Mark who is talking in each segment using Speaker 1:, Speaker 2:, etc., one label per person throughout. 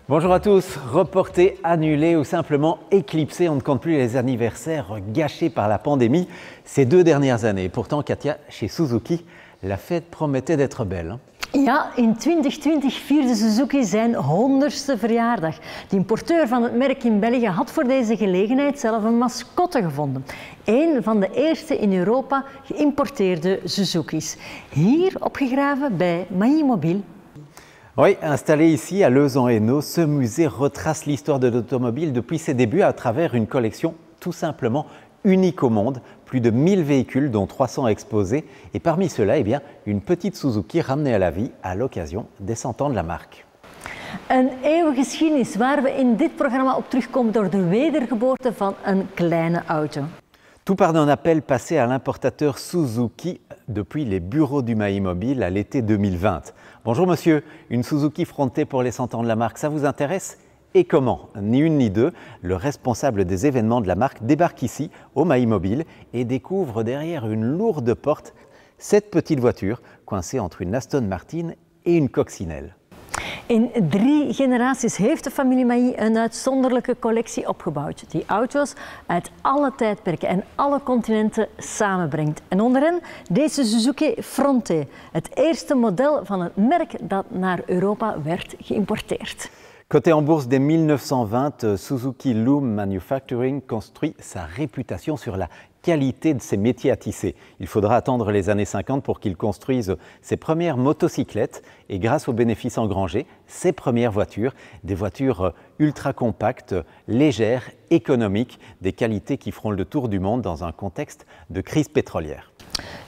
Speaker 1: Bonjour à tous. Reportés, annulés ou simplement éclipsés, on ne compte plus les anniversaires gâchés par la pandémie ces 2 dernières années. Pourtant, Katia, chez Suzuki, la fête promettait d'être belle.
Speaker 2: Ja, in 2020 vierde Suzuki zijn 100ste verjaardag. De importeur van het merk in België had voor deze gelegenheid zelf een mascotte gevonden. Een van de eerste in Europa geïmporteerde Suzuki's. Hier opgegraven bij Maïmobile.
Speaker 1: Oui, installé ici à Leuze-en-Hainaut, ce musée retrace l'histoire de l'automobile depuis ses débuts à travers une collection tout simplement unique au monde. Plus de 1000 véhicules, dont 300 exposés. Et parmi ceux-là, eh bien, une petite Suzuki ramenée à la vie à l'occasion des 100 ans de la marque.
Speaker 2: Een eeuwige geschiedenis waar we in dit programma op terugkomen door de wedergeboorte van een kleine auto.
Speaker 1: Tout part d'un appel passé à l'importateur Suzuki depuis les bureaux du Maïmobile à l'été 2020. Bonjour monsieur, une Suzuki Fronte pour les 100 ans de la marque, ça vous intéresse ? Et comment ? Ni une ni deux, le responsable des événements de la marque débarque ici, au Maïmobile, et découvre derrière une lourde porte cette petite voiture coincée entre une Aston Martin et une coccinelle.
Speaker 2: In 3 generaties heeft de familie Maï een uitzonderlijke collectie opgebouwd die auto's uit alle tijdperken en alle continenten samenbrengt. En onder hen deze Suzuki Fronte, het eerste model van het merk dat naar Europa werd geïmporteerd.
Speaker 1: Coté en bourse dès 1920, Suzuki Loom Manufacturing construit sa réputation sur la qualité de ses métiers à tisser. Il faudra attendre les années 50 pour qu'il construise ses premières motocyclettes et grâce aux bénéfices engrangés, ses premières voitures, des voitures ultra compactes, légères, économiques, des qualités qui feront le tour du monde dans un contexte de crise pétrolière.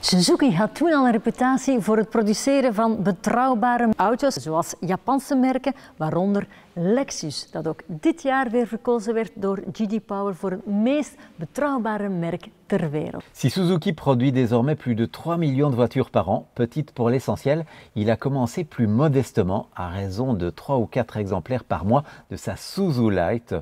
Speaker 2: Suzuki had toen al een reputatie voor het produceren van betrouwbare auto's, zoals Japanse merken, waaronder Lexus, dat ook dit jaar weer verkozen werd door J.D. Power voor het meest betrouwbare merk ter wereld.
Speaker 1: Si Suzuki produit désormais plus de 3 millions de voitures par an, petite pour l'essentiel, il a commencé plus modestement à raison de 3 ou 4 exemplaires par mois de sa Suzu Light,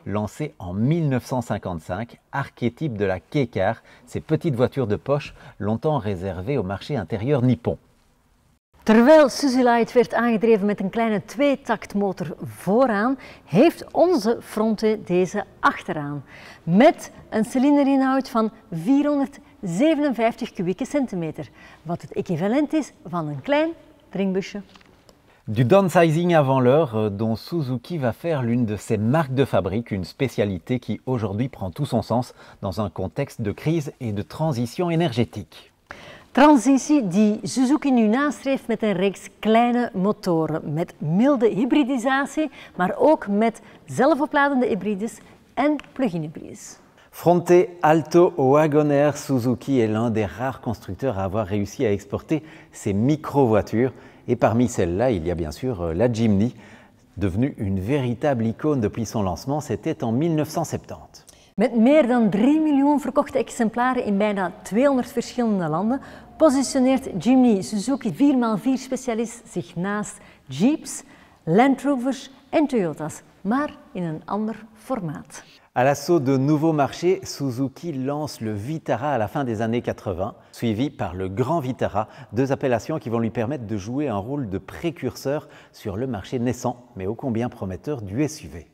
Speaker 1: lancée en 1955, archétype de la Kei-Car, ces petites voitures de poche longtemps réservées au marché intérieur nippon.
Speaker 2: Terwijl Suzu Light werd aangedreven met een kleine 2-taktmotor vooraan, heeft onze Fronte deze achteraan. Met een cilinderinhoud van 457 kubieke centimeter, wat het equivalent is van een klein drinkbusje.
Speaker 1: Du downsizing avant l'heure, dont Suzuki va faire l'une de ses marques de fabrique, une spécialité qui aujourd'hui prend tout son sens dans un contexte de crise et de transition énergétique.
Speaker 2: Transitie die Suzuki nu nastreeft met een reeks kleine motoren, met milde hybridisatie, maar ook met zelfopladende hybrides en plug-in hybrides.
Speaker 1: Fronte, Alto, Wagoner, Suzuki est l'un des rares constructeurs à avoir réussi à exporter ces micro-voitures. Et parmi celles-là, il y a bien sûr la Jimny, devenue une véritable icône depuis son lancement, c'était en 1970.
Speaker 2: Met meer dan 3 miljoen verkochte exemplaren in bijna 200 verschillende landen positioneert Jimny Suzuki 4x4 specialist zich naast Jeeps, Land Rovers en Toyota's, maar in een ander formaat.
Speaker 1: À l'assaut de nouveaux marchés, Suzuki lance le Vitara à la fin des années 80, suivi par le Grand Vitara, 2 appellations qui vont lui permettre de jouer un rôle de précurseur sur le marché naissant, mais ô combien prometteur du SUV.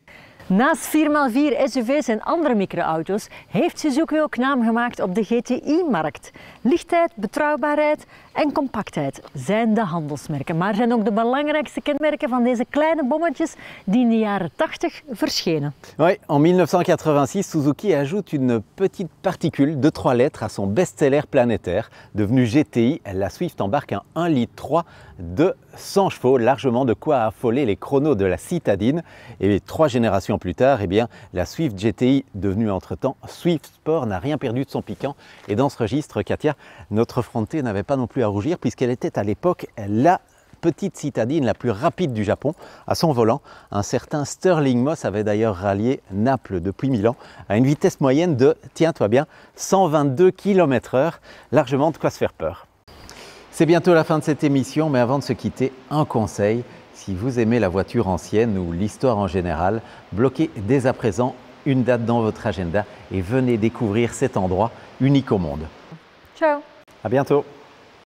Speaker 2: Naast 4x4 SUV's en andere microauto's heeft Suzuki ook naam gemaakt op de GTI-markt. Lichtheid, betrouwbaarheid en compactheid zijn de handelsmerken, maar zijn ook de belangrijkste kenmerken van deze kleine bommetjes die in de jaren 80 verschenen.
Speaker 1: Oui, en 1986, Suzuki ajoute une petite particule de 3 lettres à son best-seller planétaire. Devenue GTI, la Swift embarque un 1,3 litre de 100 chevaux, largement de quoi affoler les chronos de la citadine. Et 3 générations plus tard, eh bien, la Swift GTI, devenue entre-temps Swift Sport, n'a rien perdu de son piquant. Et dans ce registre, Katia, notre Fronte n'avait pas non plus à rougir puisqu'elle était à l'époque la petite citadine la plus rapide du Japon. À son volant, un certain Stirling Moss avait d'ailleurs rallié Naples depuis Milan à une vitesse moyenne de, tiens-toi bien, 122 km/h, largement de quoi se faire peur. C'est bientôt la fin de cette émission, mais avant de se quitter, un conseil. Si vous aimez la voiture ancienne ou l'histoire en général, bloquez dès à présent une date dans votre agenda et venez découvrir cet endroit unique au monde.
Speaker 2: Ciao!
Speaker 1: À bientôt!